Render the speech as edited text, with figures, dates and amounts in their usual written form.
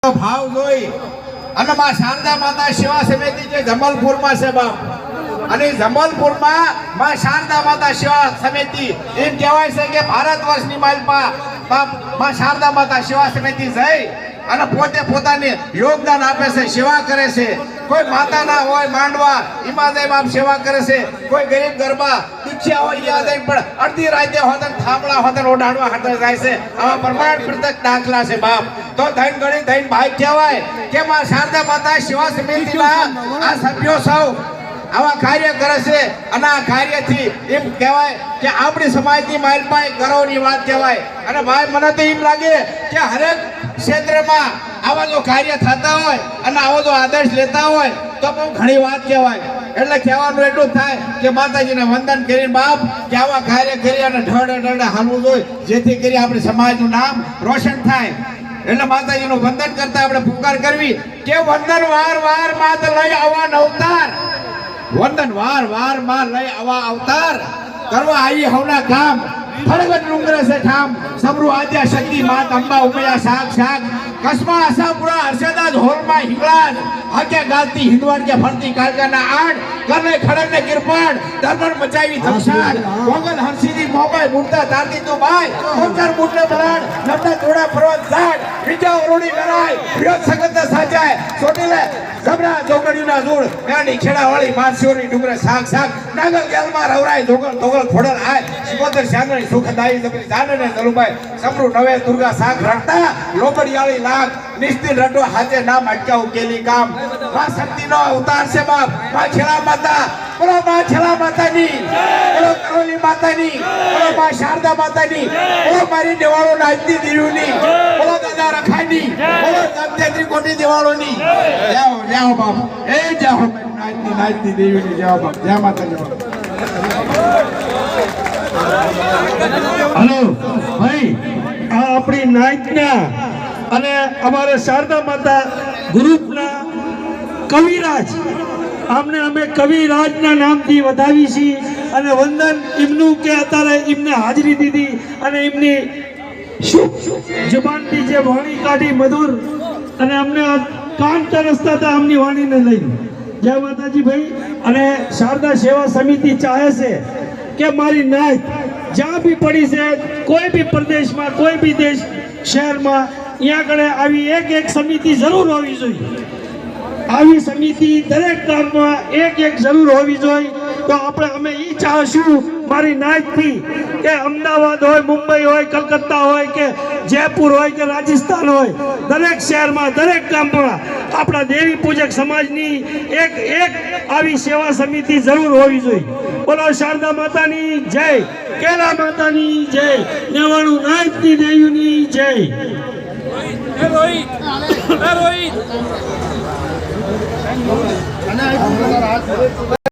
ભાવ જોઈ અને માં શારદા માતા સેવા સમિતિ જે જમલપુરમાં છે બાપ અને જમલપુરમાં માં શારદા માતા સેવા સમિતિ એમ કહેવાય છે કે ભારત વર્ષની માલપા માં શારદા માતા સેવા સમિતિ જઈ અને પોતે પોતાને યોગદાન આપે છે, સેવા કરે છે. કોઈ માતા ના હોય માંડવા ઈમાદય બાપ સેવા કરે છે, કોઈ ગરીબ ગરબા દુખિયા હોય યાદય પણ અડધી રાતે હોતન થાંભળા હોતન ઓઢાડવા હાથે જાય છે. આવા પ્રમાણ પ્રત્યક્ષ દાખલા છે બાપ. તો ધન ગણી ધન ભાઈ કહેવાય કે માં શારદા માતા સેવા સમિતિના આ સભ્યો સૌ આવા કાર્ય કરે છે અને આ કાર્યથી એમ કહેવાય કે આપણી સમાજની માઇલપાઈ ગૌરવની વાત કહેવાય. અને ભાઈ મને તો એમ લાગે કે હરેક ક્ષેત્રમાં આવા જો કાર્ય થતા હોય અને આવો જો આદર્શ લેતા હોય તો બહુ ઘણી વાત કહેવાય. એટલે કહેવાનું એટલું થાય કે માતાજીને વંદન કરીને બાપ કે આવા કાર્ય કરી અને ઢળે ઢળે હાલવું જોઈએ જેથી કરી આપણી સમાજનું નામ રોશન થાય. એટલે માતાજીનું વંદન કરતા આપણે પુકાર કરવી કે વંદન વાર વાર માં લઈ આવવા અવતાર, વંદન વાર વાર માં લઈ આવા અવતાર કરવા આવી હવના કામ ફળગત ડુંગરે છે ઠામ સમરૂ આદ્યા શક્તિ માત અંબા ઉમયા શાક શાક કસ્મા આશાપુરા હર્ષદાજ હોલમાં હિંગળાજ હકે ગાલતી હિંદવાડ કે ફરતી કાલકાના આડ કરને ખડક ને કિરપાડ દરબાર મચાવી ધમસાડ મોગલ હંસીની મોબાઈ મુર્તા તારતી તો ભાઈ કોકર મુટલે બરાડ નમના થોડા પર્વત ઝાડ વિજા ઓરોડી કરાય વિરોધ સગત સાજાય સોટીલે જબરા જોગડીના જોડ મેણી ખેડા વાળી માનસીઓની ડુંગરે શાક શાક નાગલ ગેલમાં રવરાય જોગલ તોગલ ખોડલ આય સિકોતર શાનની સુખદાઈ જબરી જાનને દલુભાઈ સમરૂ નવે દુર્ગા શાક રખતા લોબડિયાળી લાખ નિસ્તિલ રટો હાથે નામ અટકાવ કેલી કામ માં શક્તિનો અવતાર છે બાપ. માં ખેલા માતા બોલો, માં ખેલા માતાની બોલો, કરોલી માતાની બોલો, માં શારદા માતાની બોલો, મારી દેવાળો નાચતી દેવીની બોલો, દાદા રખાની બોલો, જમતેત્રી કોટી દેવાળોની જાઓ જાઓ બાપ, એ જાઓ નાચતી નાચતી દેવીની જાઓ બાપ. જય માતાજી. હલો ભાઈ, આ આપણી નાયકના અને અમારા શારદા માતા ગ્રુપના કવિરાજ, આમને અમે કવિરાજના નામથી વધાવી છીએ અને વંદન એમનું કે અત્યારે એમને હાજરી દીધી અને એમની જુબાનથી જે વાણી કાઢી મધુર અને અમને કાન તરસતા હતા આમની વાણીને લઈને. જય માતાજી ભાઈ. અને શારદા સેવા સમિતિ ચાહે છે કે મારી નાયક જ્યાં બી પડી છે, કોઈ બી પ્રદેશમાં કોઈ બી દેશ શહેરમાં અહીંયા આગળ આવી એક સમિતિ જરૂર હોવી જોઈએ. આવી સમિતિ દરેક ગામમાં એક જરૂર હોવી જોઈએ. તો અમે એ ચાહશું મારી નાયકથી કે અમદાવાદ હોય, મુંબઈ હોય, કલકત્તા હોય કે જયપુર હોય કે રાજસ્થાન હોય, દરેક શહેરમાં દરેક ગામમાં આપણા દેવી પૂજક સમાજની એક આવી સેવા સમિતિ જરૂર હોવી જોઈએ. બોલો શારદા માતાની જય, કેલા માતાની જય, નેવાણું નાયકની દેવીની જય. રોહિત